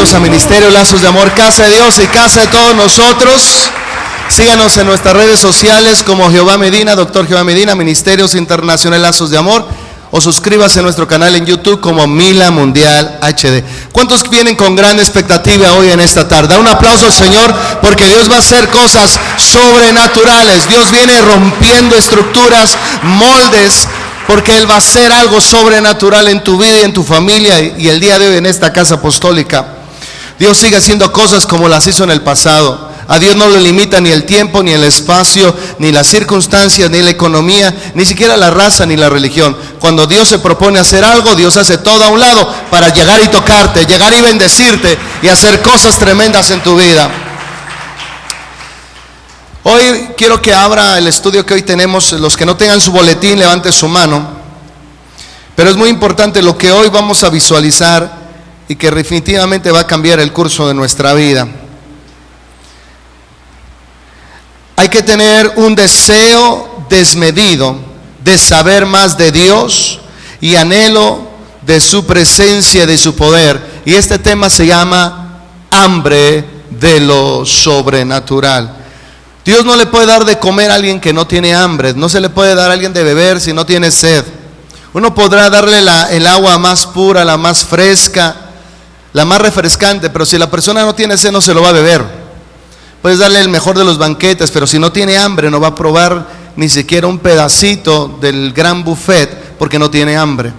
bienvenidos a Ministerio Lazos de Amor, casa de Dios y casa de todos nosotros. Síganos en nuestras redes sociales como Jehová Medina, Doctor Jehová Medina, Ministerios Internacionales Lazos de Amor, o suscríbase a nuestro canal en YouTube como Mila Mundial HD. ¿Cuántos vienen con gran expectativa hoy en esta tarde? Da un aplauso al Señor, porque Dios va a hacer cosas sobrenaturales. Dios viene rompiendo estructuras, moldes, porque Él va a hacer algo sobrenatural en tu vida y en tu familia, y el día de hoy en esta casa apostólica. Dios sigue haciendo cosas como las hizo en el pasado. A Dios no le limita ni el tiempo, ni el espacio, ni las circunstancias, ni la economía, ni siquiera la raza, ni la religión. Cuando Dios se propone hacer algo, Dios hace todo a un lado para llegar y tocarte, llegar y bendecirte y hacer cosas tremendas en tu vida. Hoy quiero que abra el estudio que hoy tenemos. Los que no tengan su boletín, levante su mano. Pero es muy importante lo que hoy vamos a visualizar y que definitivamente va a cambiar el curso de nuestra vida. Hay que tener un deseo desmedido de saber más de Dios y anhelo de su presencia y de su poder. Y este tema se llama hambre de lo sobrenatural. Dios no le puede dar de comer a alguien que no tiene hambre. No se le puede dar a alguien de beber si no tiene sed. Uno podrá darle el agua más pura, la más fresca, la más refrescante, pero si la persona no tiene sed, no se lo va a beber. Puedes darle el mejor de los banquetes, pero si no tiene hambre, no va a probar ni siquiera un pedacito del gran buffet, porque no tiene hambre.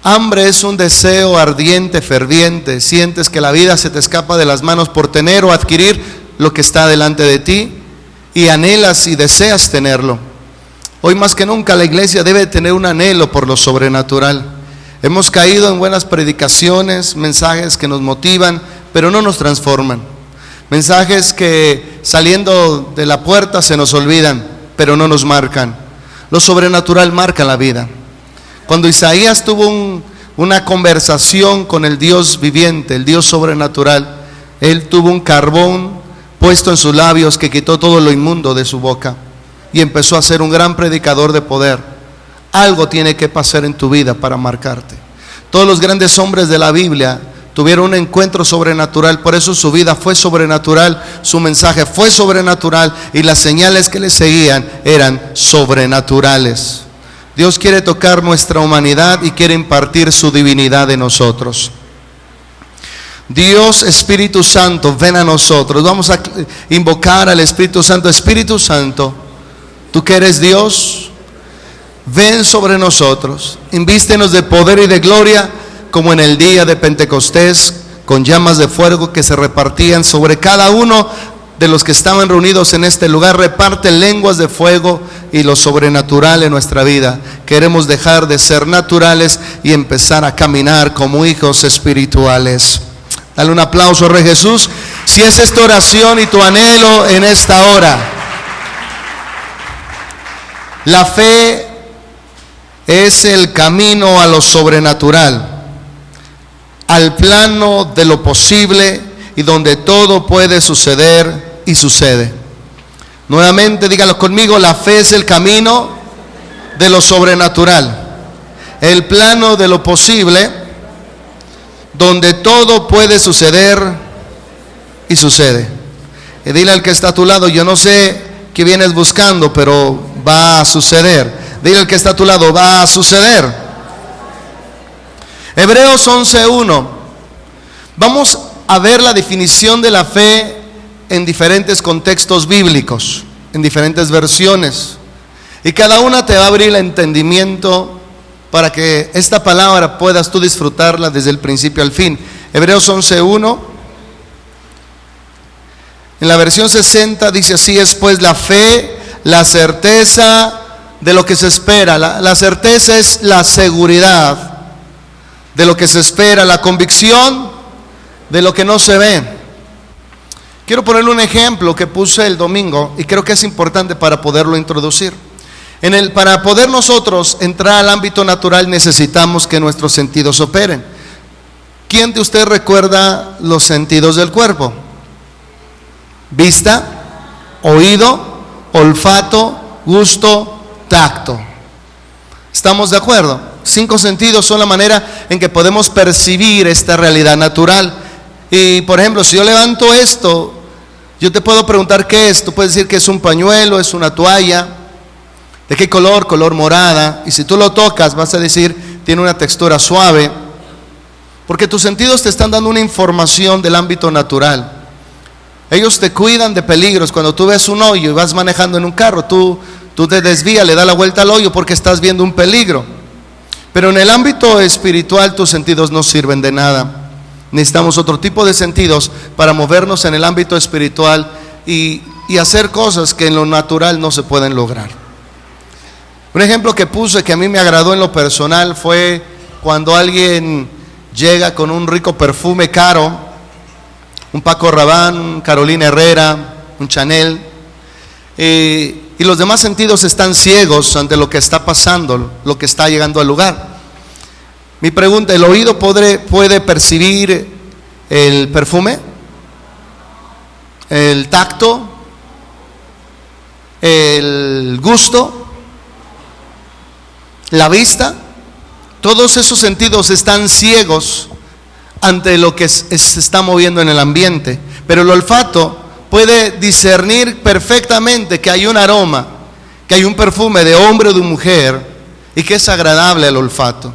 Hambre es un deseo ardiente, ferviente. Sientes que la vida se te escapa de las manos por tener o adquirir lo que está delante de ti, y anhelas y deseas tenerlo. Hoy más que nunca la iglesia debe tener un anhelo por lo sobrenatural. Hemos caído en buenas predicaciones, mensajes que nos motivan, pero no nos transforman. Mensajes que saliendo de la puerta se nos olvidan, pero no nos marcan. Lo sobrenatural marca la vida. Cuando Isaías tuvo una conversación con el Dios viviente, el Dios sobrenatural, él tuvo un carbón puesto en sus labios que quitó todo lo inmundo de su boca y empezó a ser un gran predicador de poder. Algo tiene que pasar en tu vida para marcarte. Todos los grandes hombres de la Biblia tuvieron un encuentro sobrenatural, por eso su vida fue sobrenatural, su mensaje fue sobrenatural y las señales que le seguían eran sobrenaturales. Dios quiere tocar nuestra humanidad y quiere impartir su divinidad en nosotros. Dios Espíritu Santo, ven a nosotros. Vamos a invocar al Espíritu Santo. Espíritu Santo, tú que eres Dios, ven sobre nosotros, invístenos de poder y de gloria, como en el día de Pentecostés, con llamas de fuego que se repartían sobre cada uno de los que estaban reunidos en este lugar. Reparte lenguas de fuego y lo sobrenatural en nuestra vida. Queremos dejar de ser naturales y empezar a caminar como hijos espirituales. Dale un aplauso al Rey Jesús. Si esa es tu oración y tu anhelo en esta hora. La fe es el camino a lo sobrenatural, al plano de lo posible y donde todo puede suceder y sucede. Nuevamente dígalo conmigo: la fe es el camino de lo sobrenatural, el plano de lo posible, donde todo puede suceder y sucede. Y dile al que está a tu lado: yo no sé qué vienes buscando, pero va a suceder. Dile al que está a tu lado: va a suceder. Hebreos 11:1. Vamos a ver la definición de la fe en diferentes contextos bíblicos, en diferentes versiones, y cada una te va a abrir el entendimiento para que esta palabra puedas tú disfrutarla desde el principio al fin. Hebreos 11:1, en la versión 60 dice así: es pues la fe, la certeza de lo que se espera. La certeza es la seguridad de lo que se espera, la convicción de lo que no se ve. Quiero ponerle un ejemplo que puse el domingo y creo que es importante para poderlo introducir. Para poder nosotros entrar al ámbito natural necesitamos que nuestros sentidos operen. ¿Quién de ustedes recuerda los sentidos del cuerpo? Vista, oído, olfato, gusto, tacto. ¿Estamos de acuerdo? 5 sentidos son la manera en que podemos percibir esta realidad natural. Y por ejemplo, si yo levanto esto, yo te puedo preguntar qué es. Tú puedes decir que es un pañuelo, es una toalla. ¿De qué color? Color morada. Y si tú lo tocas, vas a decir, tiene una textura suave. Porque tus sentidos te están dando una información del ámbito natural. Ellos te cuidan de peligros. Cuando tú ves un hoyo y vas manejando en un carro, tú te desvías, le das la vuelta al hoyo porque estás viendo un peligro. Pero en el ámbito espiritual tus sentidos no sirven de nada. Necesitamos otro tipo de sentidos para movernos en el ámbito espiritual y hacer cosas que en lo natural no se pueden lograr. Un ejemplo que puse que a mí me agradó en lo personal fue cuando alguien llega con un rico perfume caro, un Paco Rabanne, un Carolina Herrera, un Chanel, y los demás sentidos están ciegos ante lo que está pasando, lo que está llegando al lugar. Mi pregunta, ¿el oído puede percibir el perfume? ¿El tacto? ¿El gusto? ¿La vista? Todos esos sentidos están ciegos ante lo que se está moviendo en el ambiente. Pero el olfato puede discernir perfectamente que hay un aroma, que hay un perfume de hombre o de mujer y que es agradable al olfato.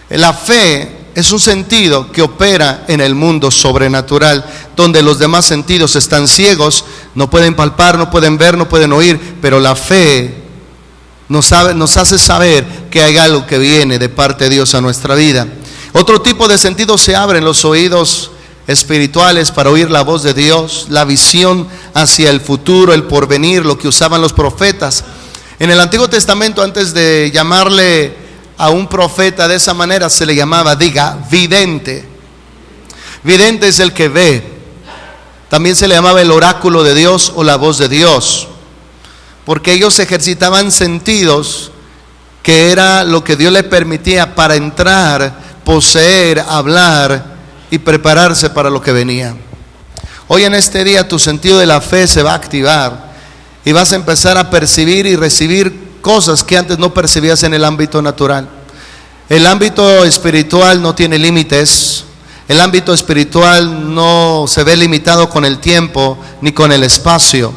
La fe es un sentido que opera en el mundo sobrenatural, donde los demás sentidos están ciegos, no pueden palpar, no pueden ver, no pueden oír, pero la fe nos hace saber que hay algo que viene de parte de Dios a nuestra vida. Otro tipo de sentidos se abren, los oídos espirituales para oír la voz de Dios, la visión hacia el futuro, el porvenir, lo que usaban los profetas. En el Antiguo Testamento, antes de llamarle a un profeta de esa manera, se le llamaba, vidente. Vidente es el que ve. También se le llamaba el oráculo de Dios o la voz de Dios, porque ellos ejercitaban sentidos que era lo que Dios le permitía para entrar, poseer, hablar y prepararse para lo que venía. Hoy en este día tu sentido de la fe se va a activar y vas a empezar a percibir y recibir cosas que antes no percibías en el ámbito natural. El ámbito espiritual no tiene límites. El ámbito espiritual no se ve limitado con el tiempo ni con el espacio.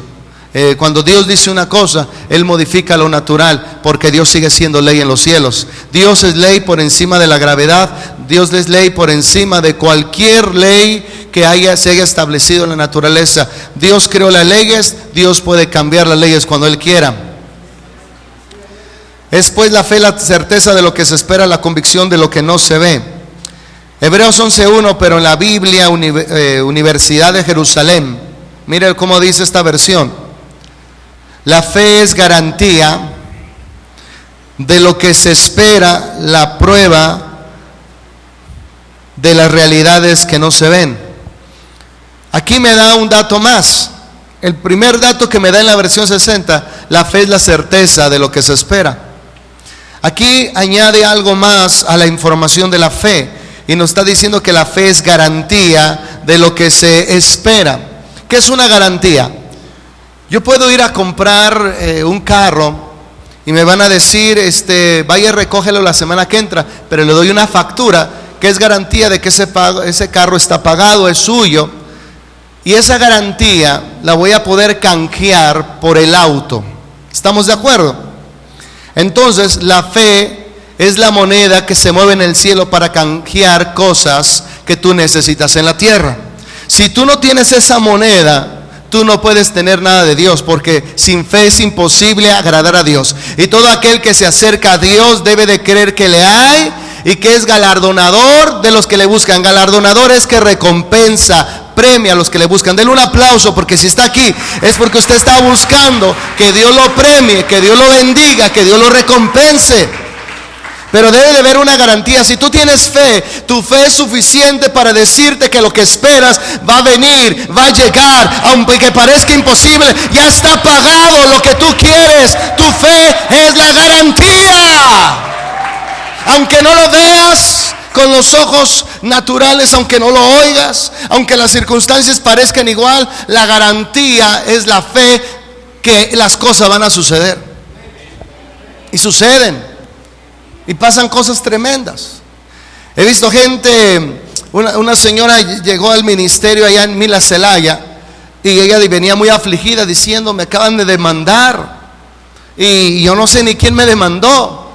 Cuando Dios dice una cosa, Él modifica lo natural, porque Dios sigue siendo ley en los cielos. Dios es ley por encima de la gravedad. Dios es ley por encima de cualquier ley que se haya establecido en la naturaleza. Dios creó las leyes, Dios puede cambiar las leyes cuando Él quiera. Es pues la fe la certeza de lo que se espera, la convicción de lo que no se ve. Hebreos 11:1, pero en la Biblia Universidad de Jerusalén, mire cómo dice esta versión: la fe es garantía de lo que se espera, la prueba de las realidades que no se ven. Aquí me da un dato más. El primer dato que me da en la versión 60, la fe es la certeza de lo que se espera. Aquí añade algo más a la información de la fe y nos está diciendo que la fe es garantía de lo que se espera. ¿Qué es una garantía? Yo puedo ir a comprar un carro y me van a decir, vaya y recógelo la semana que entra, pero le doy una factura que es garantía de que ese carro está pagado, es suyo, y esa garantía la voy a poder canjear por el auto. ¿Estamos de acuerdo? Entonces la fe es la moneda que se mueve en el cielo para canjear cosas que tú necesitas en la tierra. Si tú no tienes esa moneda, tú no puedes tener nada de Dios, porque sin fe es imposible agradar a Dios. Y todo aquel que se acerca a Dios debe de creer que le hay y que es galardonador de los que le buscan. Galardonador es que recompensa, premia a los que le buscan. Denle un aplauso, porque si está aquí es porque usted está buscando que Dios lo premie, que Dios lo bendiga, que Dios lo recompense. Pero debe de haber una garantía. Si tú tienes fe, tu fe es suficiente para decirte que lo que esperas va a venir, va a llegar, aunque parezca imposible. Ya está pagado lo que tú quieres. Tu fe es la garantía. Aunque no lo veas con los ojos naturales, aunque no lo oigas, aunque las circunstancias parezcan igual, la garantía es la fe que las cosas van a suceder. Y suceden. Y pasan cosas tremendas. He visto gente Una señora llegó al ministerio allá en Mila Celaya y ella venía muy afligida diciendo: me acaban de demandar y yo no sé ni quién me demandó.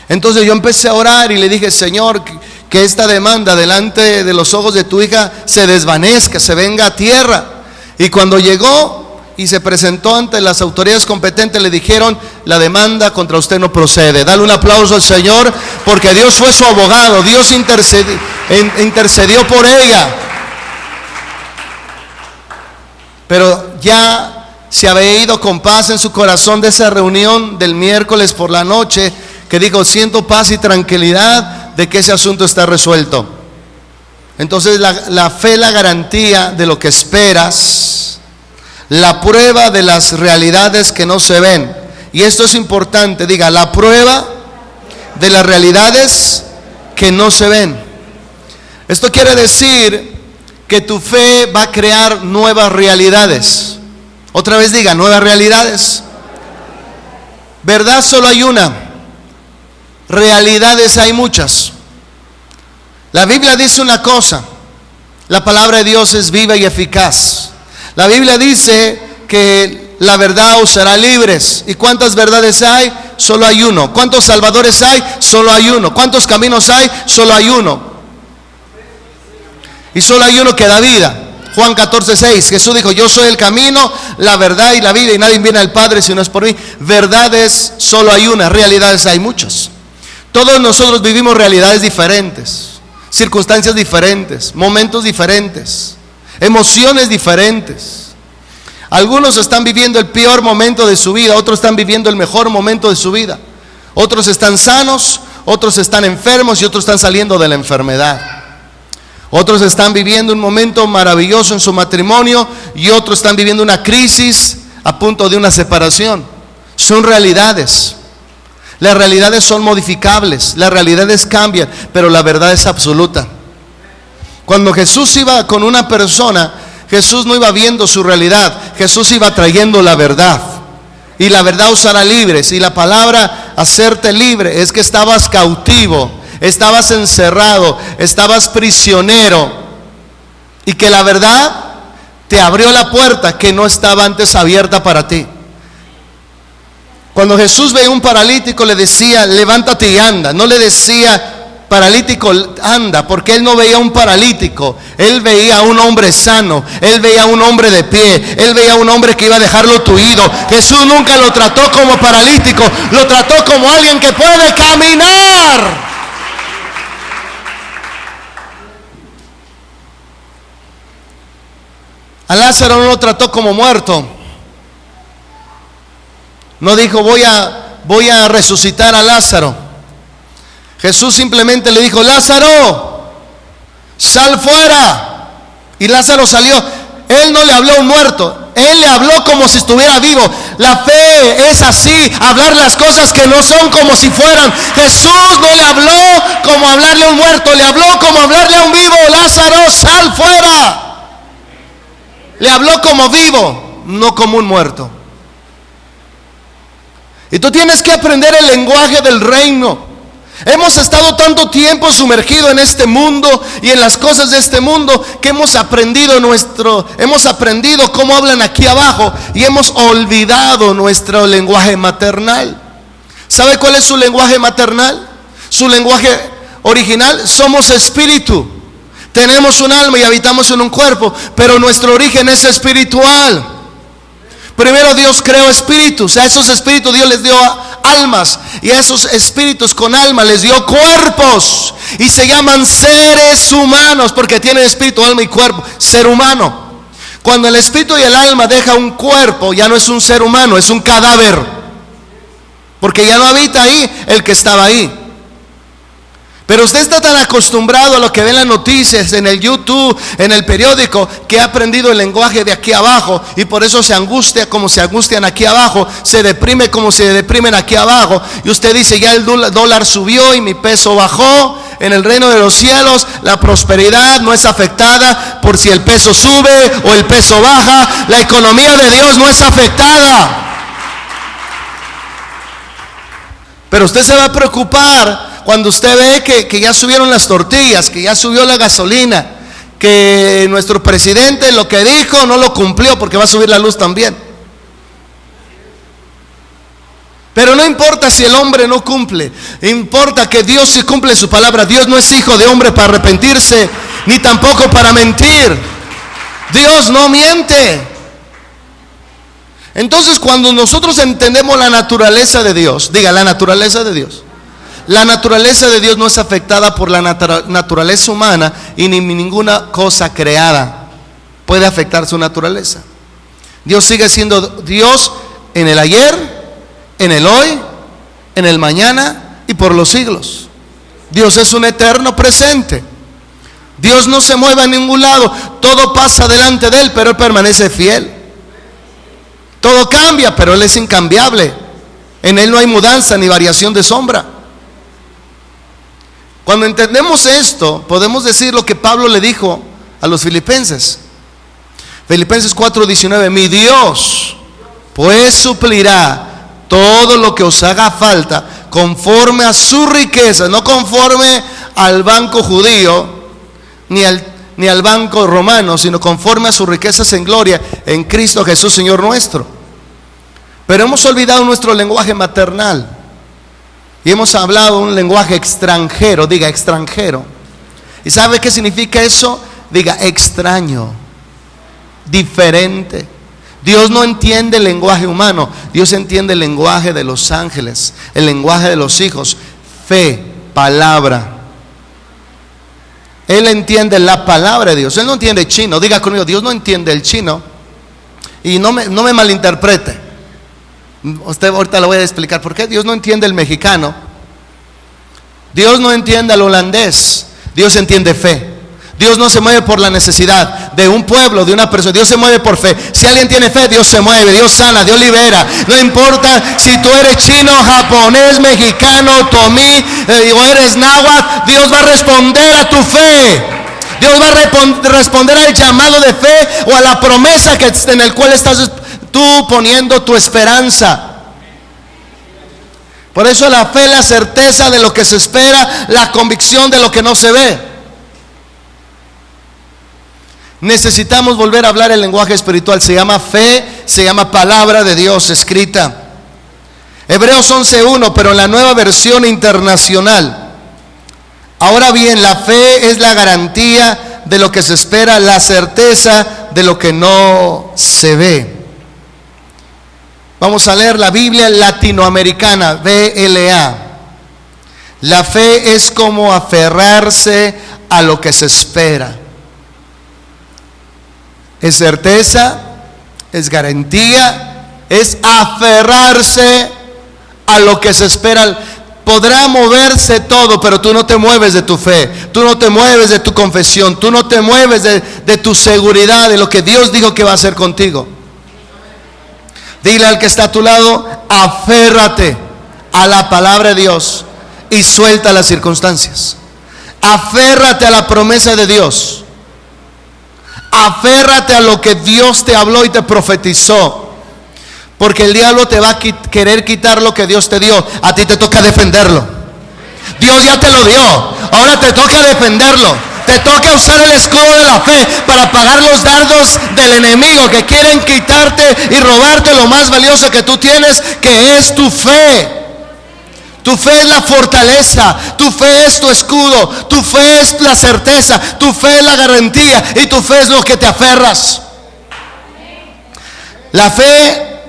Entonces yo empecé a orar y le dije: Señor, que esta demanda delante de los ojos de tu hija se desvanezca, se venga a tierra. Y cuando llegó y se presentó ante las autoridades competentes, le dijeron: la demanda contra usted no procede. Dale un aplauso al Señor, porque Dios fue su abogado. Dios intercedió por ella. Pero ya se había ido con paz en su corazón de esa reunión del miércoles por la noche, que dijo: siento paz y tranquilidad de que ese asunto está resuelto. Entonces la fe, la garantía de lo que esperas, la prueba de las realidades que no se ven. Y esto es importante, diga: la prueba de las realidades que no se ven. Esto quiere decir que tu fe va a crear nuevas realidades. Otra vez diga: nuevas realidades. Verdad solo hay una, realidades hay muchas. La Biblia dice una cosa: la palabra de Dios es viva y eficaz. La Biblia dice que la verdad os hará libres. ¿Y cuántas verdades hay? Solo hay uno. ¿Cuántos salvadores hay? Solo hay uno. ¿Cuántos caminos hay? Solo hay uno. Y solo hay uno que da vida. Juan 14:6, Jesús dijo: yo soy el camino, la verdad y la vida, y nadie viene al Padre si no es por mí. Verdades solo hay una, realidades hay muchas. Todos nosotros vivimos realidades diferentes, circunstancias diferentes, momentos diferentes, emociones diferentes. Algunos están viviendo el peor momento de su vida, otros están viviendo el mejor momento de su vida. Otros están sanos, otros están enfermos y otros están saliendo de la enfermedad. Otros están viviendo un momento maravilloso en su matrimonio y otros están viviendo una crisis a punto de una separación. Son realidades. Las realidades son modificables, las realidades cambian, pero la verdad es absoluta. Cuando Jesús iba con una persona, Jesús no iba viendo su realidad, Jesús iba trayendo la verdad. Y la verdad os hará libres. Y la palabra hacerte libre es que estabas cautivo, estabas encerrado, estabas prisionero, y que la verdad te abrió la puerta que no estaba antes abierta para ti. Cuando Jesús veía un paralítico, le decía: levántate y anda. No le decía: paralítico, anda, porque él no veía un paralítico, él veía a un hombre sano, él veía a un hombre de pie, él veía a un hombre que iba a dejarlo tuido. Jesús nunca lo trató como paralítico, lo trató como alguien que puede caminar. A Lázaro no lo trató como muerto. No dijo: voy a resucitar a Lázaro. Jesús simplemente le dijo: Lázaro, sal fuera. Y Lázaro salió. Él no le habló a un muerto, él le habló como si estuviera vivo. La fe es así, hablar las cosas que no son como si fueran. Jesús no le habló como hablarle a un muerto, le habló como hablarle a un vivo. Lázaro, sal fuera. Le habló como vivo, no como un muerto. Y tú tienes que aprender el lenguaje del reino. Hemos estado tanto tiempo sumergido en este mundo y en las cosas de este mundo que hemos aprendido cómo hablan aquí abajo y hemos olvidado nuestro lenguaje maternal. ¿Sabe cuál es su lenguaje maternal? Su lenguaje original: somos espíritu. Tenemos un alma y habitamos en un cuerpo, pero nuestro origen es espiritual. Primero Dios creó espíritus, a esos espíritus Dios les dio almas, y a esos espíritus con alma les dio cuerpos, y se llaman seres humanos porque tienen espíritu, alma y cuerpo. Ser humano. Cuando el espíritu y el alma deja un cuerpo, ya no es un ser humano, es un cadáver, porque ya no habita ahí el que estaba ahí. Pero usted está tan acostumbrado a lo que ve en las noticias, en el YouTube, en el periódico, que ha aprendido el lenguaje de aquí abajo, y por eso se angustia como se angustian aquí abajo, se deprime como se deprimen aquí abajo, y usted dice: ya el dólar subió y mi peso bajó. En el reino de los cielos la prosperidad no es afectada por si el peso sube o el peso baja. La economía de Dios no es afectada. Pero usted se va a preocupar cuando usted ve que ya subieron las tortillas, que ya subió la gasolina, que nuestro presidente lo que dijo no lo cumplió porque va a subir la luz también. Pero no importa si el hombre no cumple, importa que Dios sí cumple su palabra. Dios no es hijo de hombre para arrepentirse, ni tampoco para mentir. Dios no miente. Entonces, cuando nosotros entendemos la naturaleza de Dios, diga, la naturaleza de Dios. La naturaleza de Dios no es afectada por la naturaleza humana, y ni ninguna cosa creada puede afectar su naturaleza. Dios sigue siendo Dios en el ayer, en el hoy, en el mañana y por los siglos. Dios es un eterno presente. Dios no se mueve a ningún lado. Todo pasa delante de Él, pero Él permanece fiel. Todo cambia, pero Él es incambiable. En Él no hay mudanza ni variación de sombra. Cuando entendemos esto, podemos decir lo que Pablo le dijo a los filipenses. Filipenses 4:19: mi Dios pues suplirá todo lo que os haga falta conforme a su riqueza, no conforme al banco judío ni al banco romano, sino conforme a sus riquezas en gloria en Cristo Jesús Señor nuestro. Pero hemos olvidado nuestro lenguaje maternal y hemos hablado un lenguaje extranjero. Diga, extranjero. ¿Y sabe qué significa eso? Diga, extraño, diferente. Dios no entiende el lenguaje humano, Dios entiende el lenguaje de los ángeles, el lenguaje de los hijos. Fe, palabra. Él entiende la palabra de Dios. Él no entiende chino. Diga conmigo, Dios no entiende el chino. Y no me malinterprete. Usted ahorita le voy a explicar por qué. Dios no entiende el mexicano. Dios no entiende al holandés. Dios entiende fe. Dios no se mueve por la necesidad de un pueblo, de una persona. Dios se mueve por fe. Si alguien tiene fe, Dios se mueve, Dios sana, Dios libera. No importa si tú eres chino, japonés, mexicano, tomí o eres náhuatl, Dios va a responder a tu fe. Dios va a responder al llamado de fe o a la promesa en el cual estás tú poniendo tu esperanza. Por eso la fe es la certeza de lo que se espera, la convicción de lo que no se ve. Necesitamos volver a hablar el lenguaje espiritual. Se llama fe, se llama palabra de Dios escrita. Hebreos 11:1, pero en la nueva versión internacional. Ahora bien, la fe es la garantía de lo que se espera, la certeza de lo que no se ve. Vamos a leer la Biblia latinoamericana, BLA. La fe es como aferrarse a lo que se espera. Es certeza, es garantía, es aferrarse a lo que se espera. Podrá moverse todo, pero tú no te mueves de tu fe, tú no te mueves de tu confesión, tú no te mueves de tu seguridad, de lo que Dios dijo que va a hacer contigo. Dile al que está a tu lado, aférrate a la palabra de Dios y suelta las circunstancias. Aférrate a la promesa de Dios. Aférrate a lo que Dios te habló y te profetizó. Porque el diablo te va a querer quitar lo que Dios te dio. A ti te toca defenderlo. Dios ya te lo dio, ahora te toca defenderlo. Te toca usar el escudo de la fe para apagar los dardos del enemigo que quieren quitarte y robarte lo más valioso que tú tienes, que es tu fe. Tu fe es la fortaleza, tu fe es tu escudo, tu fe es la certeza, tu fe es la garantía y tu fe es lo que te aferras. La fe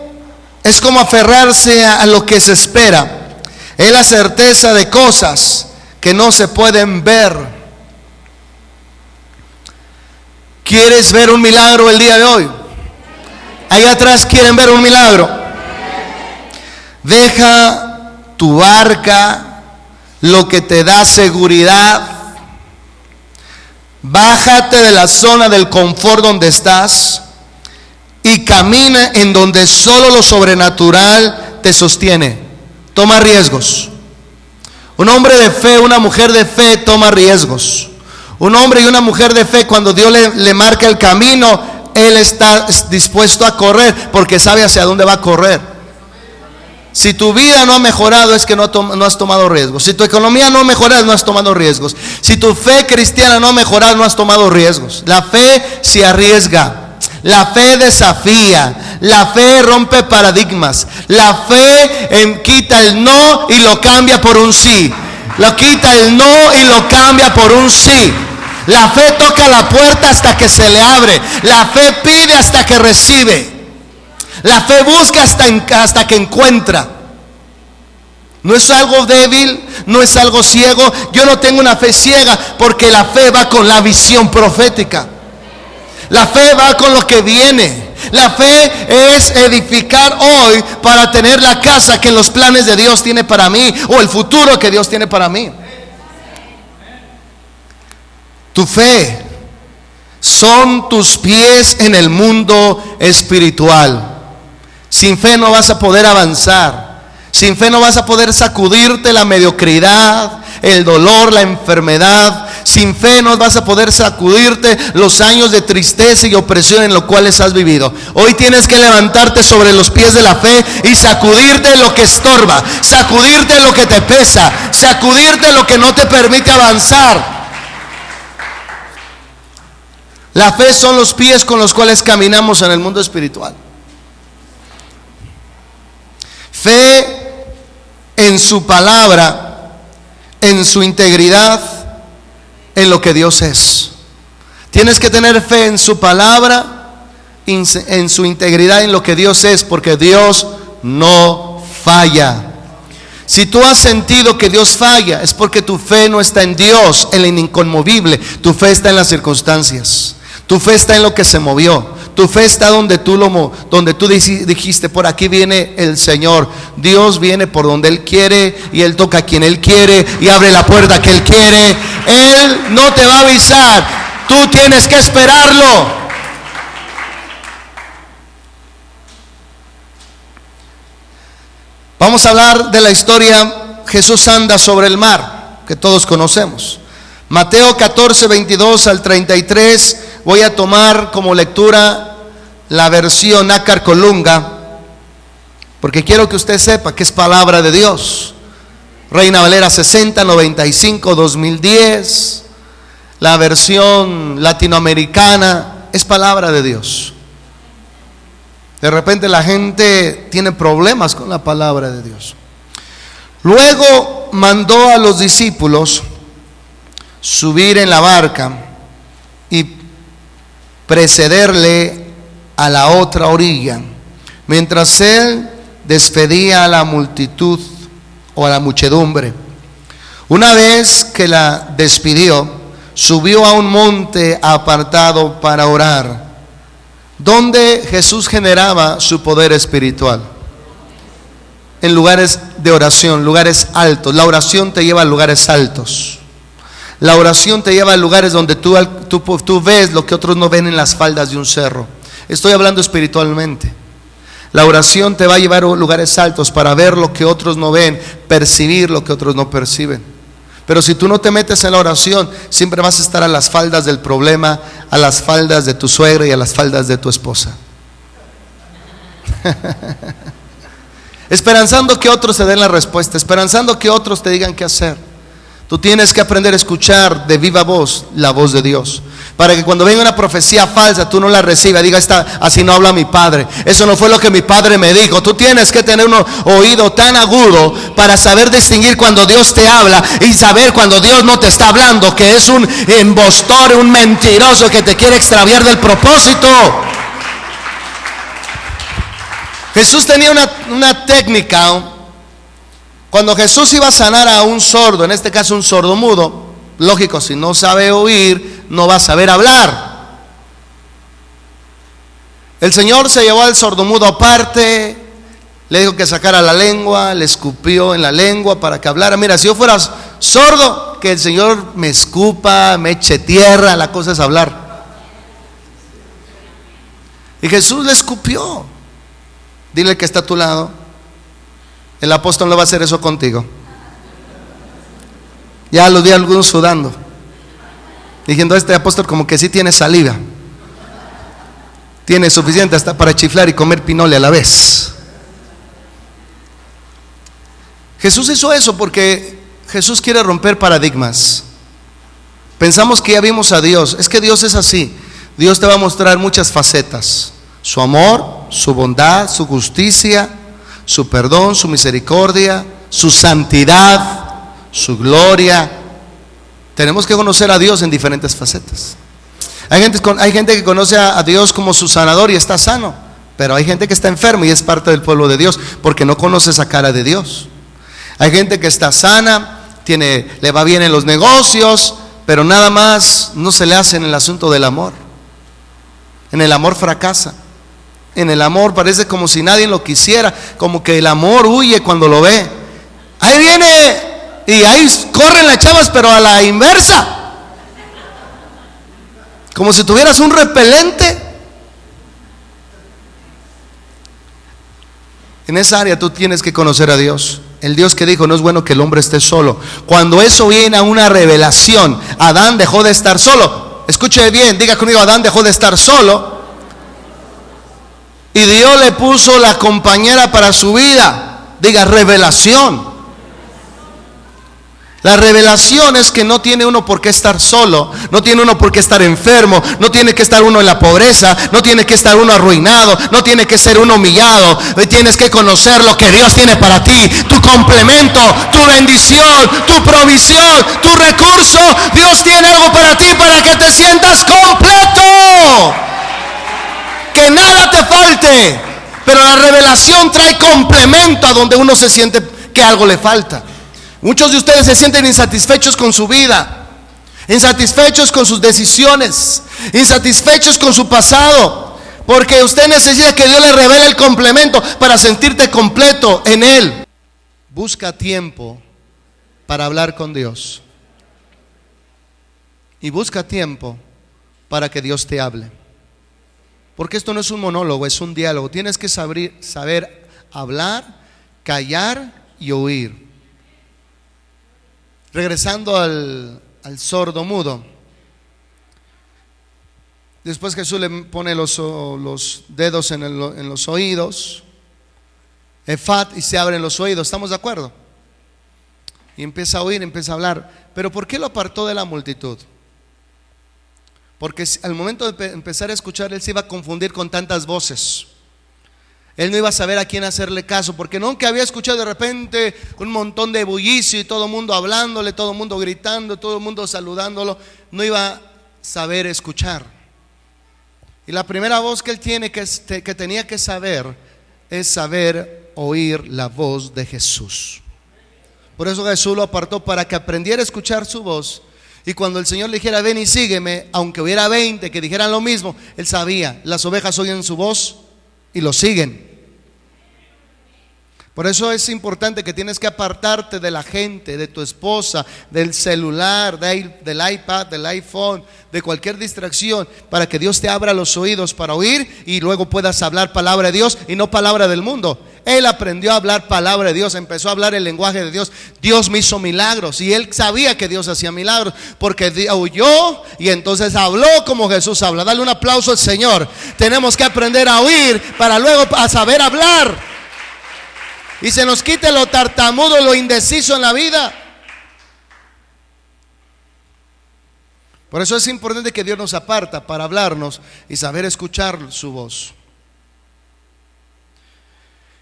es como aferrarse a lo que se espera. Es la certeza de cosas que no se pueden ver. ¿Quieres ver un milagro el día de hoy? Allá atrás quieren ver un milagro. Deja tu barca, lo que te da seguridad. Bájate de la zona del confort donde estás y camina en donde solo lo sobrenatural te sostiene. Toma riesgos. Un hombre de fe, una mujer de fe toma riesgos. Un hombre y una mujer de fe, cuando Dios le marca el camino, él está dispuesto a correr porque sabe hacia dónde va a correr. Si tu vida no ha mejorado es que no has tomado riesgos. Si tu economía no ha mejorado, no has tomado riesgos. Si tu fe cristiana no ha mejorado, no has tomado riesgos. La fe se arriesga. La fe desafía. La fe rompe paradigmas. La fe quita el no y lo cambia por un sí. Lo quita el no y lo cambia por un sí. La fe toca la puerta hasta que se le abre. La fe pide hasta que recibe. La fe busca hasta que encuentra. No es algo débil, no es algo ciego. Yo no tengo una fe ciega, porque la fe va con la visión profética. La fe va con lo que viene. La fe es edificar hoy para tener la casa que los planes de Dios tiene para mí, o el futuro que Dios tiene para mí. Tu fe son tus pies en el mundo espiritual. Sin fe no vas a poder avanzar. Sin fe no vas a poder sacudirte la mediocridad, el dolor, la enfermedad. Sin fe no vas a poder sacudirte los años de tristeza y opresión en los cuales has vivido. Hoy tienes que levantarte sobre los pies de la fe y sacudirte lo que estorba, sacudirte lo que te pesa, sacudirte lo que no te permite avanzar. La fe son los pies con los cuales caminamos en el mundo espiritual. Fe en su palabra, en su integridad, en lo que Dios es. Tienes que tener fe en su palabra, en su integridad, en lo que Dios es, porque Dios no falla. Si tú has sentido que Dios falla, es porque tu fe no está en Dios, en el inconmovible. Tu fe está en las circunstancias. Tu fe está en lo que se movió. Tu fe está donde tú dijiste, por aquí viene el Señor. Dios viene por donde Él quiere, y Él toca a quien Él quiere y abre la puerta que Él quiere. Él no te va a avisar, tú tienes que esperarlo. Vamos a hablar de la historia. Jesús anda sobre el mar, que todos conocemos. Mateo 14, 22 al 33. Voy a tomar como lectura la versión Nácar Colunga, porque quiero que usted sepa que es palabra de Dios. Reina Valera 60, 95, 2010. La versión latinoamericana es palabra de Dios. De repente la gente tiene problemas con la palabra de Dios. Luego mandó a los discípulos subir en la barca y precederle a la otra orilla, mientras él despedía a la multitud o a la muchedumbre. Una vez que la despidió, subió a un monte apartado para orar, donde Jesús generaba su poder espiritual. En lugares de oración, lugares altos. La oración te lleva a lugares altos. La oración te lleva a lugares donde tú ves lo que otros no ven en las faldas de un cerro. Estoy hablando espiritualmente. La oración te va a llevar a lugares altos para ver lo que otros no ven, percibir lo que otros no perciben. Pero si tú no te metes en la oración, siempre vas a estar a las faldas del problema, a las faldas de tu suegra y a las faldas de tu esposa. Esperanzando que otros te den la respuesta, esperanzando que otros te digan qué hacer. Tú tienes que aprender a escuchar de viva voz la voz de Dios, para que cuando venga una profecía falsa tú no la recibas, diga, así no habla mi padre, eso no fue lo que mi padre me dijo. Tú tienes que tener un oído tan agudo para saber distinguir cuando Dios te habla y saber cuando Dios no te está hablando, que es un impostor, un mentiroso que te quiere extraviar del propósito. Jesús tenía una técnica. Cuando Jesús iba a sanar a un sordo, en este caso un sordomudo, lógico, si no sabe oír, no va a saber hablar. El Señor se llevó al sordomudo aparte, le dijo que sacara la lengua, le escupió en la lengua para que hablara. Mira, si yo fuera sordo, que el Señor me escupa, me eche tierra, la cosa es hablar. Y Jesús le escupió. Dile que está a tu lado, el apóstol no va a hacer eso contigo. Ya los vi algunos sudando, diciendo, este apóstol como que sí tiene saliva, tiene suficiente hasta para chiflar y comer pinole a la vez. Jesús hizo eso porque Jesús quiere romper paradigmas. Pensamos que ya vimos a Dios. Es que Dios es así. Dios te va a mostrar muchas facetas: su amor, su bondad, su justicia, su perdón, su misericordia, su santidad, su gloria. Tenemos que conocer a Dios en diferentes facetas. Hay gente que conoce a Dios como su sanador y está sano, pero hay gente que está enferma y es parte del pueblo de Dios porque no conoce esa cara de Dios. Hay gente que está sana, le va bien en los negocios, pero nada más no se le hace en el asunto del amor. En el amor fracasa. En el amor parece como si nadie lo quisiera, como que el amor huye cuando lo ve. Ahí viene y ahí corren las chavas, pero a la inversa. Como si tuvieras un repelente. En esa área tú tienes que conocer a Dios. El Dios que dijo: no es bueno que el hombre esté solo. Cuando eso viene a una revelación, Adán dejó de estar solo. Escuche bien, diga conmigo: Adán dejó de estar solo y Dios le puso la compañera para su vida. Diga: revelación. La revelación es que no tiene uno por qué estar solo, no tiene uno por qué estar enfermo, no tiene que estar uno en la pobreza, no tiene que estar uno arruinado, no tiene que ser uno humillado. Tienes que conocer lo que Dios tiene para ti, tu complemento, tu bendición, tu provisión, tu recurso. Dios tiene algo para ti para que te sientas completo, que nada te falte. Pero la revelación trae complemento a donde uno se siente que algo le falta. Muchos de ustedes se sienten insatisfechos con su vida, insatisfechos con sus decisiones, insatisfechos con su pasado, porque usted necesita que Dios le revele el complemento para sentirte completo en Él. Busca tiempo para hablar con Dios y busca tiempo para que Dios te hable, porque esto no es un monólogo, es un diálogo. Tienes que saber hablar, callar y oír. Regresando al sordo mudo, después Jesús le pone los dedos en los oídos, Efat, y se abren los oídos. ¿Estamos de acuerdo? Y empieza a oír, empieza a hablar. Pero ¿por qué lo apartó de la multitud? Porque al momento de empezar a escuchar, él se iba a confundir con tantas voces. Él no iba a saber a quién hacerle caso, porque nunca había escuchado de repente un montón de bullicio y todo el mundo hablándole, todo el mundo gritando, todo el mundo saludándolo. No iba a saber escuchar. Y la primera voz que él tiene que tenía que saber es saber oír la voz de Jesús. Por eso Jesús lo apartó, para que aprendiera a escuchar su voz. Y cuando el Señor le dijera: ven y sígueme, aunque hubiera 20 que dijeran lo mismo, él sabía, las ovejas oyen su voz y lo siguen. Por eso es importante que tienes que apartarte de la gente, de tu esposa, del celular, del iPad, del iPhone, de cualquier distracción, para que Dios te abra los oídos para oír y luego puedas hablar palabra de Dios y no palabra del mundo. Él aprendió a hablar palabra de Dios, empezó a hablar el lenguaje de Dios. Dios me hizo milagros y él sabía que Dios hacía milagros, porque oyó y entonces habló como Jesús habla. Dale un aplauso al Señor. Tenemos que aprender a oír para luego a saber hablar. Y se nos quite lo tartamudo, lo indeciso en la vida. Por eso es importante que Dios nos aparta para hablarnos y saber escuchar su voz.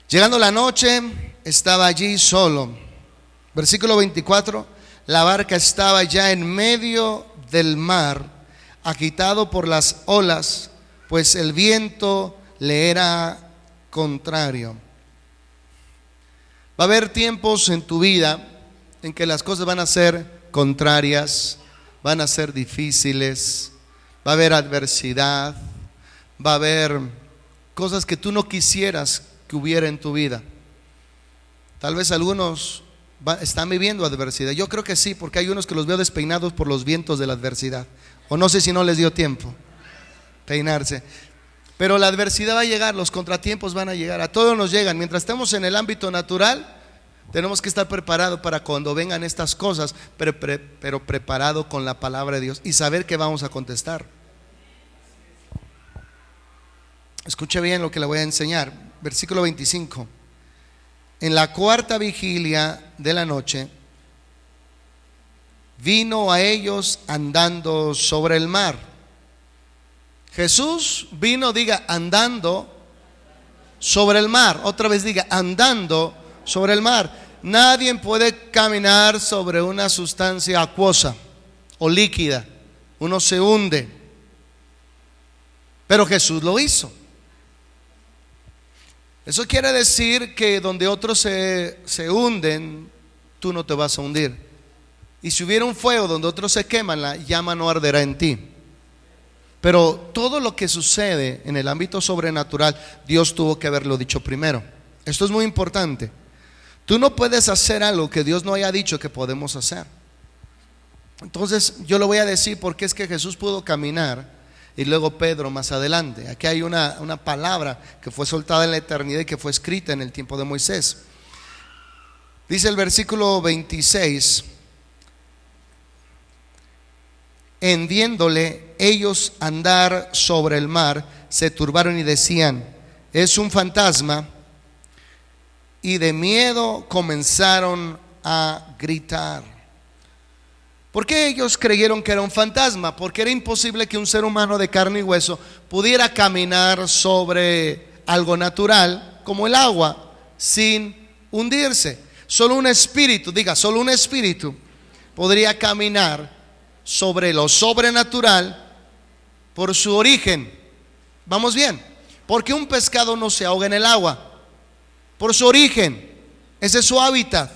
Llegando la noche, estaba allí solo. Versículo 24: la barca estaba ya en medio del mar, agitado por las olas, pues el viento le era contrario. Va a haber tiempos en tu vida en que las cosas van a ser contrarias, van a ser difíciles, va a haber adversidad, va a haber cosas que tú no quisieras que hubiera en tu vida. Tal vez algunos están viviendo adversidad. Yo creo que sí, porque hay unos que los veo despeinados por los vientos de la adversidad. O no sé si no les dio tiempo peinarse. Pero la adversidad va a llegar, los contratiempos van a llegar, a todos nos llegan. Mientras estemos en el ámbito natural, tenemos que estar preparados para cuando vengan estas cosas, pero preparado con la palabra de Dios y saber que vamos a contestar. Escuche bien lo que le voy a enseñar. Versículo 25: en la cuarta vigilia de la noche, vino a ellos andando sobre el mar. Jesús vino, diga, andando sobre el mar. Otra vez diga, andando sobre el mar. Nadie puede caminar sobre una sustancia acuosa o líquida. Uno se hunde. Pero Jesús lo hizo. Eso quiere decir que donde otros se hunden, tú no te vas a hundir. Y si hubiera un fuego donde otros se queman, la llama no arderá en ti. Pero todo lo que sucede en el ámbito sobrenatural, Dios tuvo que haberlo dicho primero. Esto es muy importante. Tú no puedes hacer algo que Dios no haya dicho que podemos hacer. Entonces yo lo voy a decir porque es que Jesús pudo caminar y luego Pedro más adelante. Aquí hay una palabra que fue soltada en la eternidad y que fue escrita en el tiempo de Moisés. Dice el versículo 26: en viéndole ellos andar sobre el mar, se turbaron y decían: es un fantasma. Y de miedo comenzaron a gritar. ¿Por qué ellos creyeron que era un fantasma? Porque era imposible que un ser humano de carne y hueso pudiera caminar sobre algo natural como el agua sin hundirse. Solo un espíritu, diga, solo un espíritu podría caminar sobre lo sobrenatural por su origen. ¿Vamos bien? Porque un pescado no se ahoga en el agua. Por su origen, ese es su hábitat.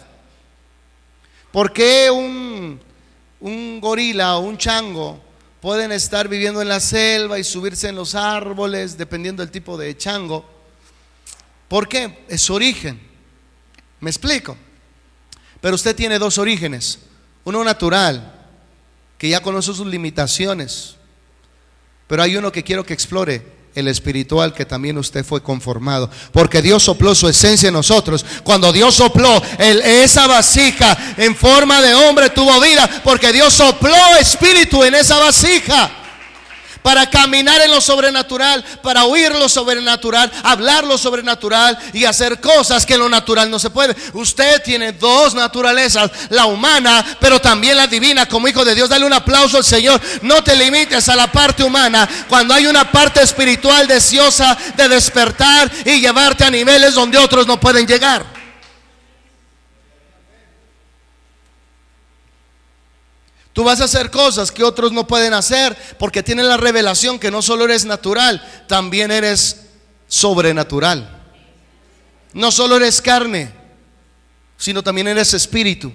¿Por qué un gorila o un chango pueden estar viviendo en la selva y subirse en los árboles, dependiendo del tipo de chango? ¿Por qué? Es su origen. ¿Me explico? Pero usted tiene dos orígenes. Uno natural, que ya conoce sus limitaciones, pero hay uno que quiero que explore: el espiritual, que también usted fue conformado, porque Dios sopló su esencia en nosotros. Cuando Dios sopló esa vasija en forma de hombre, tuvo vida, porque Dios sopló espíritu en esa vasija para caminar en lo sobrenatural, para oír lo sobrenatural, hablar lo sobrenatural y hacer cosas que en lo natural no se puede. Usted tiene dos naturalezas, la humana pero también la divina. Como hijo de Dios, dale un aplauso al Señor. No te limites a la parte humana cuando hay una parte espiritual deseosa de despertar y llevarte a niveles donde otros no pueden llegar. Tú vas a hacer cosas que otros no pueden hacer porque tienes la revelación que no solo eres natural, también eres sobrenatural. No solo eres carne, sino también eres espíritu.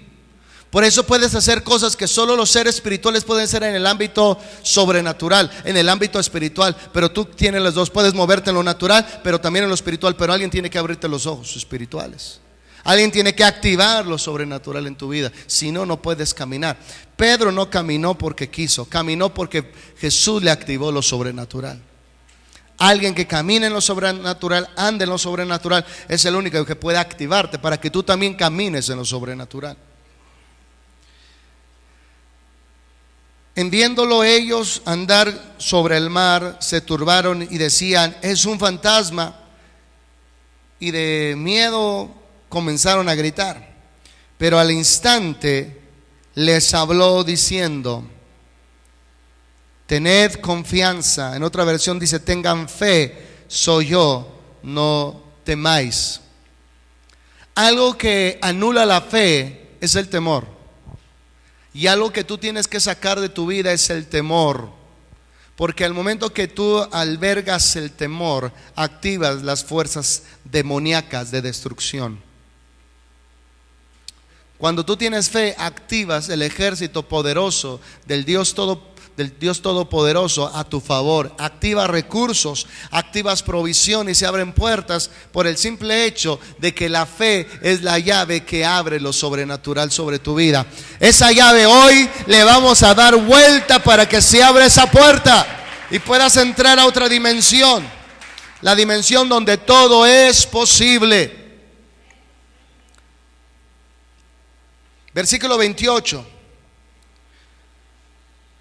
Por eso puedes hacer cosas que solo los seres espirituales pueden hacer en el ámbito sobrenatural, en el ámbito espiritual. Pero tú tienes los dos, puedes moverte en lo natural, pero también en lo espiritual. Pero alguien tiene que abrirte los ojos espirituales. Alguien tiene que activar lo sobrenatural en tu vida, si no, no puedes caminar. Pedro no caminó porque quiso, caminó porque Jesús le activó lo sobrenatural. Alguien que camina en lo sobrenatural, ande en lo sobrenatural, es el único que puede activarte para que tú también camines en lo sobrenatural. En viéndolo ellos andar sobre el mar, se turbaron y decían: es un fantasma. Y de miedo comenzaron a gritar. Pero al instante les habló diciendo: tened confianza. En otra versión dice: tengan fe, soy yo, no temáis. Algo que anula la fe es el temor. Y algo que tú tienes que sacar de tu vida es el temor. Porque al momento que tú albergas el temor, activas las fuerzas demoníacas de destrucción. Cuando tú tienes fe, activas el ejército poderoso del Dios Todopoderoso a tu favor. Activas recursos, activas provisión y se abren puertas por el simple hecho de que la fe es la llave que abre lo sobrenatural sobre tu vida. Esa llave hoy le vamos a dar vuelta para que se abra esa puerta y puedas entrar a otra dimensión. La dimensión donde todo es posible. Versículo 28.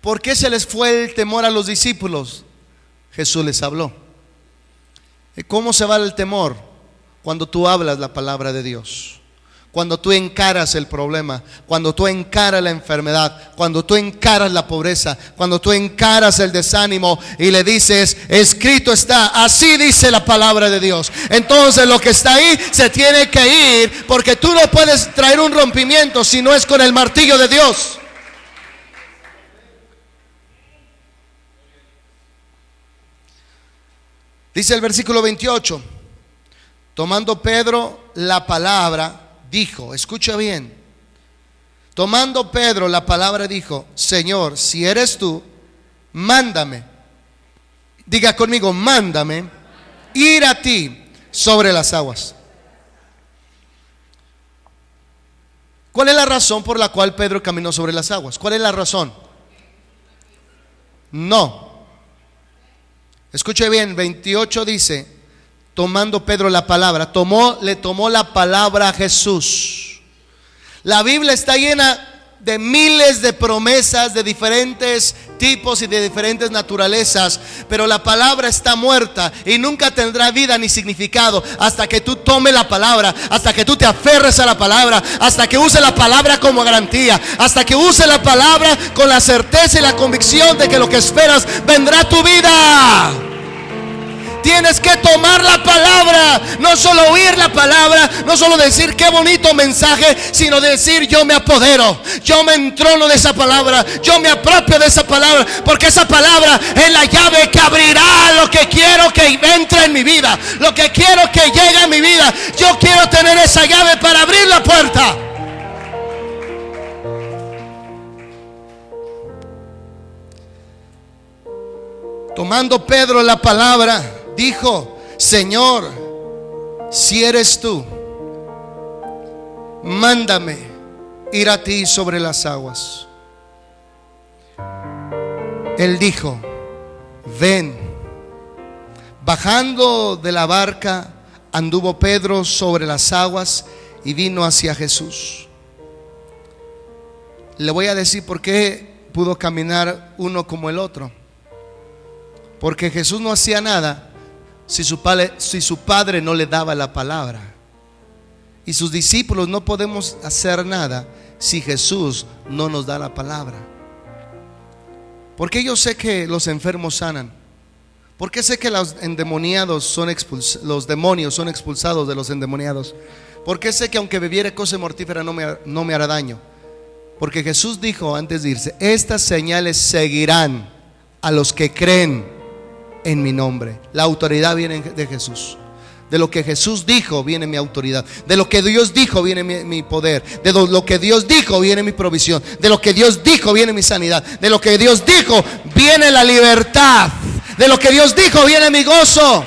¿Por qué se les fue el temor a los discípulos? Jesús les habló. ¿Cómo se va el temor? Cuando tú hablas la palabra de Dios. Cuando tú encaras el problema, cuando tú encaras la enfermedad, cuando tú encaras la pobreza, cuando tú encaras el desánimo y le dices, escrito está, así dice la palabra de Dios. Entonces lo que está ahí se tiene que ir, porque tú no puedes traer un rompimiento si no es con el martillo de Dios. Dice el versículo 28, tomando Pedro la palabra, dijo, escucha bien, tomando Pedro la palabra dijo, Señor, si eres tú, mándame, diga conmigo, mándame ir a ti sobre las aguas. ¿Cuál es la razón por la cual Pedro caminó sobre las aguas? ¿Cuál es la razón? No. Escuche bien, 28 dice, tomando Pedro la palabra, le tomó la palabra a Jesús. La Biblia está llena de miles de promesas de diferentes tipos y de diferentes naturalezas, pero la palabra está muerta y nunca tendrá vida ni significado hasta que tú tomes la palabra, hasta que tú te aferres a la palabra, hasta que uses la palabra como garantía, hasta que uses la palabra con la certeza y la convicción de que lo que esperas vendrá a tu vida. Tienes que tomar la palabra, no solo oír la palabra, no solo decir qué bonito mensaje, sino decir yo me apodero, yo me entrono de esa palabra, yo me apropio de esa palabra, porque esa palabra es la llave que abrirá lo que quiero que entre en mi vida, lo que quiero que llegue a mi vida. Yo quiero tener esa llave para abrir la puerta. Tomando Pedro la palabra, dijo, Señor, si eres tú, mándame ir a ti sobre las aguas. Él dijo, ven. Bajando de la barca, anduvo Pedro sobre las aguas y vino hacia Jesús. Le voy a decir por qué pudo caminar uno como el otro. Porque Jesús no hacía nada si su padre no le daba la palabra. Y sus discípulos no podemos hacer nada si Jesús no nos da la palabra. Porque yo sé que los enfermos sanan. Porque sé que los endemoniados los demonios son expulsados de los endemoniados. Porque sé que aunque bebiere cosa mortífera no me hará daño. Porque Jesús dijo antes de irse, estas señales seguirán a los que creen en mi nombre. La autoridad viene de Jesús. De lo que Jesús dijo viene mi autoridad. De lo que Dios dijo viene mi poder. De lo que Dios dijo viene mi provisión. De lo que Dios dijo viene mi sanidad. De lo que Dios dijo viene la libertad. De lo que Dios dijo viene mi gozo.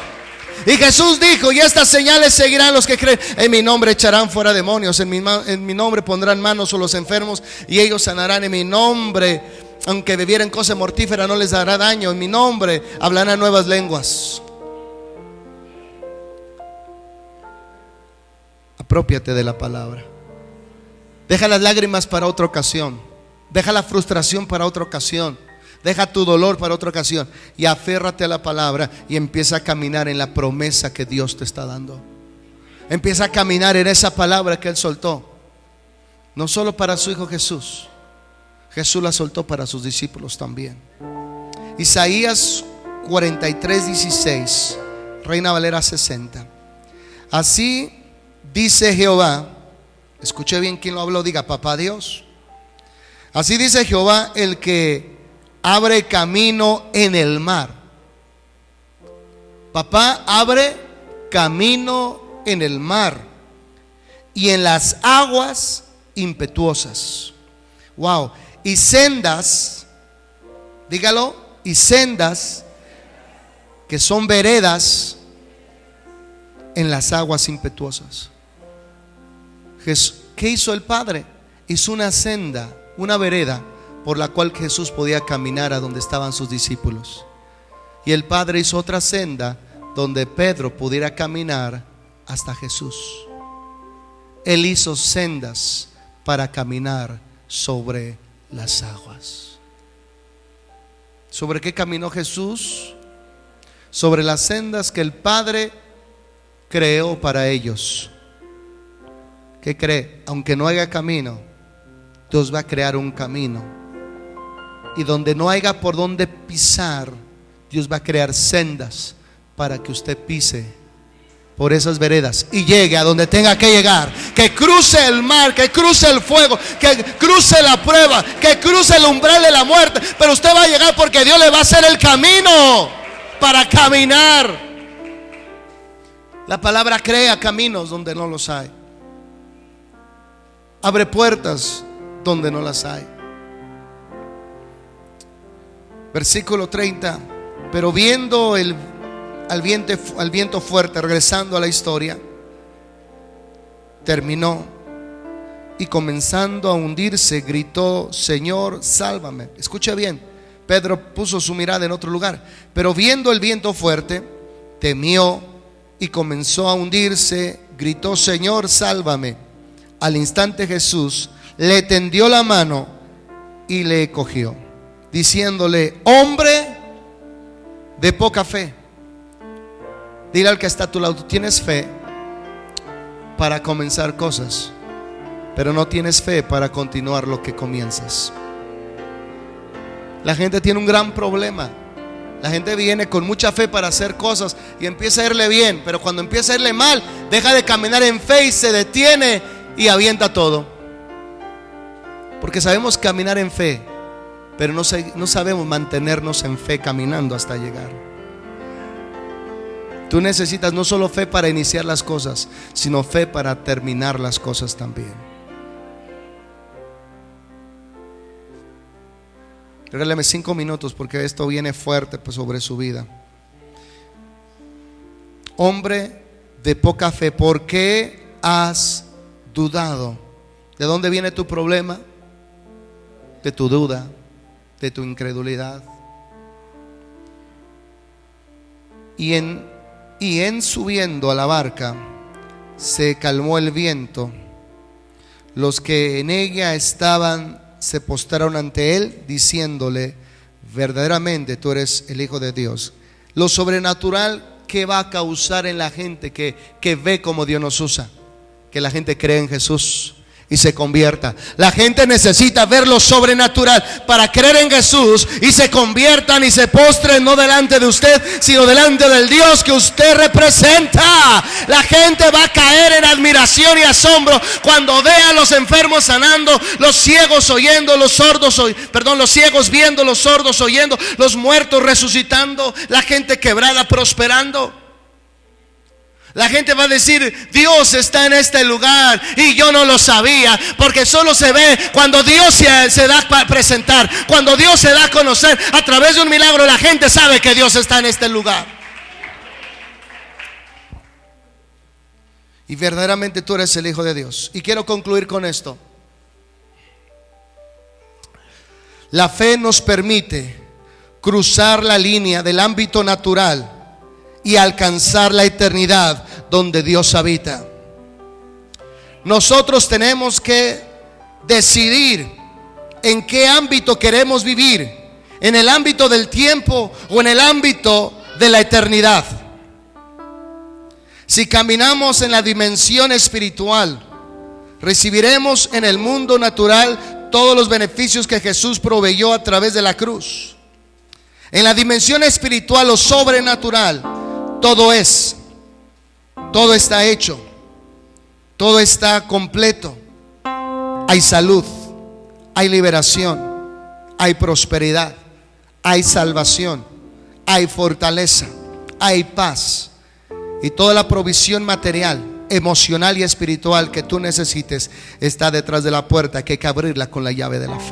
Y Jesús dijo, y estas señales seguirán los que creen. En mi nombre echarán fuera demonios. En mi nombre pondrán manos sobre los enfermos y ellos sanarán. En mi nombre, aunque bebieran cosa mortífera, no les dará daño. En mi nombre hablarán nuevas lenguas. Aprópiate de la palabra. Deja las lágrimas para otra ocasión. Deja la frustración para otra ocasión. Deja tu dolor para otra ocasión. Y aférrate a la palabra y empieza a caminar en la promesa que Dios te está dando. Empieza a caminar en esa palabra que Él soltó. No solo para su Hijo Jesús. Jesús la soltó para sus discípulos también. Isaías 43:16, Reina Valera 60. Así dice Jehová. Escuche bien quién lo habló, diga papá Dios. Así dice Jehová, el que abre camino en el mar. Papá abre camino en el mar y en las aguas impetuosas. Wow. Y sendas, dígalo, y sendas que son veredas en las aguas impetuosas. ¿Qué hizo el Padre? Hizo una senda, una vereda por la cual Jesús podía caminar a donde estaban sus discípulos. Y el Padre hizo otra senda donde Pedro pudiera caminar hasta Jesús. Él hizo sendas para caminar sobre las aguas. ¿Sobre qué caminó Jesús? Sobre las sendas que el Padre creó para ellos. ¿Qué cree? Aunque no haya camino, Dios va a crear un camino. Y donde no haya por donde pisar, Dios va a crear sendas para que usted pise por esas veredas y llegue a donde tenga que llegar. Que cruce el mar, que cruce el fuego, que cruce la prueba, que cruce el umbral de la muerte. Pero usted va a llegar porque Dios le va a hacer el camino para caminar. La palabra crea caminos donde no los hay. Abre puertas donde no las hay. Versículo 30. Pero viendo al viento fuerte, regresando a la historia, terminó y comenzando a hundirse, gritó: Señor, sálvame. Escucha bien, Pedro puso su mirada en otro lugar. Pero viendo el viento fuerte, temió y comenzó a hundirse, gritó: Señor, sálvame. Al instante Jesús le tendió la mano y le cogió, diciéndole: hombre de poca fe. Dile al que está a tu lado: tú tienes fe para comenzar cosas, pero no tienes fe para continuar lo que comienzas. La gente tiene un gran problema. La gente viene con mucha fe para hacer cosas y empieza a irle bien, pero cuando empieza a irle mal, deja de caminar en fe y se detiene y avienta todo. Porque sabemos caminar en fe, pero no sabemos mantenernos en fe caminando hasta llegar. Tú necesitas no solo fe para iniciar las cosas, sino fe para terminar las cosas también. Regálame 5 minutos porque esto viene fuerte pues sobre su vida. Hombre de poca fe, ¿por qué has dudado? ¿De dónde viene tu problema? De tu duda, de tu incredulidad. Y en subiendo a la barca se calmó el viento. Los que en ella estaban se postraron ante él, diciéndole: verdaderamente tú eres el Hijo de Dios. Lo sobrenatural que va a causar en la gente que ve como Dios nos usa, que la gente cree en Jesús y se convierta. La gente necesita ver lo sobrenatural para creer en Jesús y se conviertan y se postren, no delante de usted, sino delante del Dios que usted representa. La gente va a caer en admiración y asombro cuando vea a los enfermos sanando, los ciegos oyendo, los ciegos viendo, los sordos oyendo, los muertos resucitando, la gente quebrada prosperando. La gente va a decir: Dios está en este lugar y yo no lo sabía, porque solo se ve cuando Dios se da a presentar, cuando Dios se da a conocer a través de un milagro. La gente sabe que Dios está en este lugar. Y verdaderamente tú eres el Hijo de Dios. Y quiero concluir con esto. La fe nos permite cruzar la línea del ámbito natural y alcanzar la eternidad donde Dios habita. Nosotros tenemos que decidir en qué ámbito queremos vivir, en el ámbito del tiempo o en el ámbito de la eternidad. Si caminamos en la dimensión espiritual, recibiremos en el mundo natural todos los beneficios que Jesús proveyó a través de la cruz. En la dimensión espiritual o sobrenatural, todo está hecho, todo está completo. Hay salud, hay liberación, hay prosperidad, hay salvación, hay fortaleza, hay paz. Y toda la provisión material, emocional y espiritual que tú necesites está detrás de la puerta, que hay que abrirla con la llave de la fe.